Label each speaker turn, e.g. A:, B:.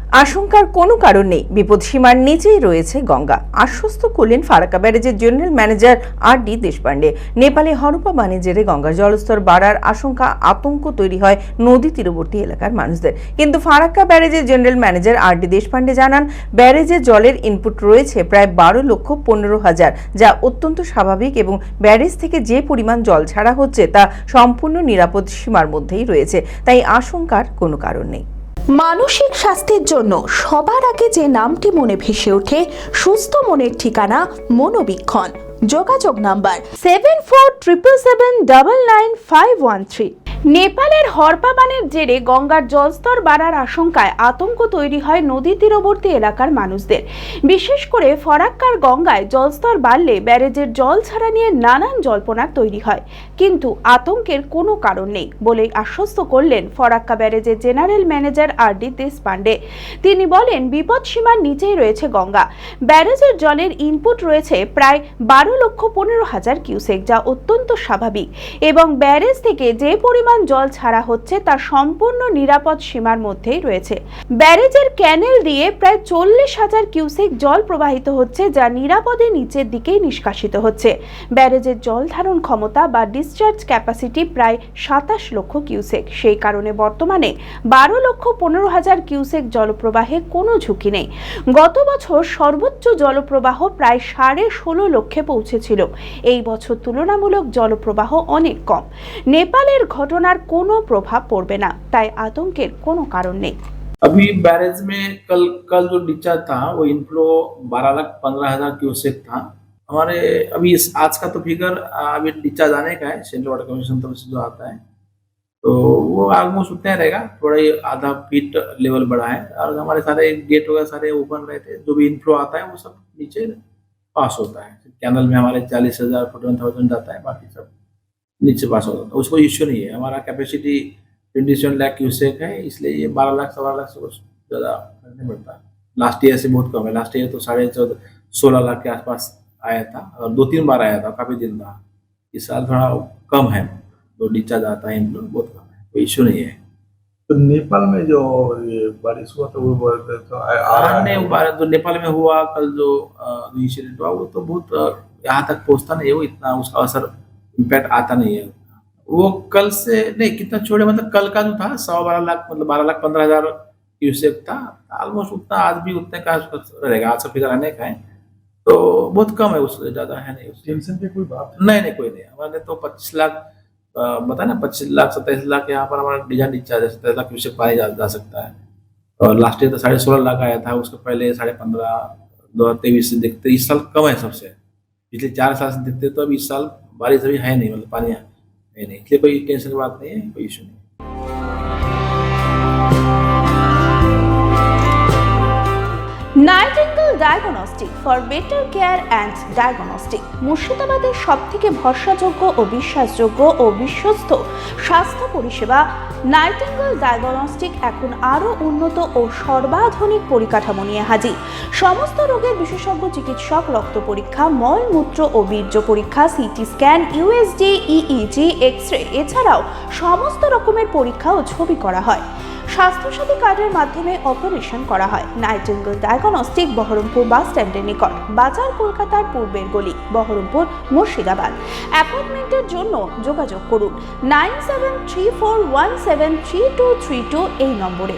A: আশঙ্কার কোনো কারণ নেই, বিপদসীমার নিচেই রয়েছে গঙ্গা, আশ্বস্ত করলেন ফারাক্কা ব্যারেজের জেনারেল ম্যানেজার আর.ডি. দেশপান্ডে। নেপালে হরপ্পা বানের জেরে গঙ্গার জলস্তর বাড়ার আতঙ্ক তৈরি হয় নদী তীরবর্তী এলাকার মানুষদের। কিন্তু ফারাক্কা ব্যারেজের জেনারেল ম্যানেজার আর.ডি. দেশপান্ডে জানান, ব্যারেজে জলের ইনপুট রয়েছে প্রায় 12,15,000, যা অত্যন্ত স্বাভাবিক এবং ব্যারেজ থেকে যে পরিমাণ জল ছাড়া হচ্ছে তা সম্পূর্ণ নিরাপদ সীমার মধ্যেই রয়েছে, তাই আশঙ্কার কোনো কারণ নেই।
B: মানসিক স্বাস্থ্যের জন্য সবার আগে যে নামটি মনে ভেসে ওঠে, সুস্থ মনের ঠিকানা মনোবীক্ষণ। যোগাযোগ নাম্বার 7477799513। নেপালের হরপ্পা বানের জেরে গঙ্গার জলস্তর বাড়ার আশঙ্কায় আতঙ্ক তৈরি হয় নদী তীরবর্তী এলাকার মানুষদের। বিশেষ করে ফরাক্কার গঙ্গায় জলস্তর বাড়লে ব্যারেজের জল ছাড়া নিয়ে নানান জল্পনার তৈরি হয়, কিন্তু আতঙ্কের কোনো কারণ নেই বলেই আশ্বস্ত করলেন ফরাক্কা ব্যারেজের জেনারেল ম্যানেজার আর.ডি. দেশপান্ডে। তিনি বলেন, বিপদসীমার নিচেই রয়েছে গঙ্গা, ব্যারেজের জলের ইনপুট রয়েছে প্রায় 12,15,000 কিউসেক, যা অত্যন্ত স্বাভাবিক এবং ব্যারেজ থেকে যে পরিমাণ জল ছাড়া হচ্ছে তা সম্পূর্ণ নিরাপদ সীমার মধ্যেই রয়েছে। ব্যারেজের ক্যানেল দিয়ে প্রায় 40,000 কিউসেক জল প্রবাহিত হচ্ছে, যা নিরাপদে নিচের দিকেই নিষ্কাশিত হচ্ছে। ব্যারেজের জল ধারণ ক্ষমতা বা ডিসচার্জ ক্যাপাসিটি প্রায় 27 লক্ষ কিউসেক। সেই কারণে বর্তমানে 12,15,000 কিউসেক জলপ্রবাহে কোনো ঝুঁকি নেই। গত বছর সর্বোচ্চ জলপ্রবাহ প্রায় 16.5 লক্ষে পৌঁছেছিল। এই বছর তুলনামূলক জলপ্রবাহ অনেক কম। নেপালের ঘটনার কোনো প্রভাব পড়বে না, তাই আতঙ্কের কোনো কারণ নেই।
C: अभी बैरेज में कल जो डिस्चार्ज था वो इनफ्लो 12,15,000 क्यूसेक था हमारे। अभी आज का तो फिगर अभी डिस्चार्ज आने का है, सेंट्रल वाटर कमीशन तरफ से जो आता है, तो वो ऑलमोस्ट उतना ही रहेगा, थोड़ा ही आधा फीट लेवल बढ़ा है। और हमारे सारे गेट वगैरह सारे ओपन रहते हैं, जो भी इनफ्लो आता है वो सब नीचे पास होता है। कैनल में हमारे 40,000 41,000 जाता है, बाकी सब नीचे पास होता है, उसको इश्यू नहीं है। हमारा कैपेसिटी 27 लाख क्यूसेक है, इसलिए ये 12 लाख 12 लाख से कुछ ज़्यादा नहीं बढ़ता। लास्ट ईयर से बहुत कम है। लास्ट ईयर तो 16 लाख के आसपास आया था और 2-3 बार आया था, काफ़ी दिन था। इस साल थोड़ा कम है, तो डिस्चार्ज आता है इन लोग बहुत कम है, कोई इश्यू नहीं है।
D: तो नेपाल में जो ये बारिश हुआ तो वो
C: जो नेपाल में हुआ कल जो इंसिडेंट हुआ वो तो बहुत यहाँ तक पहुँचता नहीं है, वो इतना उसका असर इम्पैक्ट आता नहीं है। वो कल से नहीं, कितना छोड़े, मतलब कल का जो था 12 लाख, मतलब 12,15,000 क्यूसेक था, ऑलमोस्ट उतना आज भी उतने का रहेगा। आज का फिगर आने का है, तो बहुत कम है, उससे ज़्यादा है नहीं।
D: टेंशन की कोई बात
C: नहीं, कोई नहीं। हमारे तो 25 लाख बताया ना, 25 लाख 27 लाख यहाँ पर हमारा डिजाइन डिस्चार्ज है, 27 लाख क्यूसेक पानी जा सकता है। और लास्ट ईयर तो 16.5 लाख आया था, उसके पहले 15.5 2023 से देखते इस साल कम है सबसे। पिछले 4 साल से देखते तो अब इस साल बारिश अभी है नहीं, मतलब पानी है नहीं, इसलिए कोई टेंशन की बात नहीं है, कोई इशू नहीं।
B: Nightingale diagnostic for better care and diagnostic মুর্শিদাবাদের সবথেকে ভরসাযোগ্য ও বিশ্বাসযোগ্য ও বিশ্বস্ত স্বাস্থ্য পরিষেবা নাইটিঙ্গেল ডায়াগনস্টিক এখন আরও উন্নত ও সর্বাধুনিক পরিকাঠামো নিয়ে হাজির। সমস্ত রোগের বিশেষজ্ঞ চিকিৎসক, রক্ত পরীক্ষা, মলমূত্র ও বীর্য পরীক্ষা, CT scan, USG, EEG, X-ray, এছাড়াও সমস্ত রকমের পরীক্ষা ও ছবি করা হয়। স্বাস্থ্যসাথী কার্ডের মাধ্যমে অপারেশন করা হয়। নাইটিঙ্গেল ডায়াগনস্টিক বহরমপুর বাস স্ট্যান্ডের নিকট, বাজার, কলকাতার পূর্বের গলি, বহরমপুর, মুর্শিদাবাদ। অ্যাপয়েন্টমেন্টের জন্য যোগাযোগ করুন 9734173232 এই নম্বরে।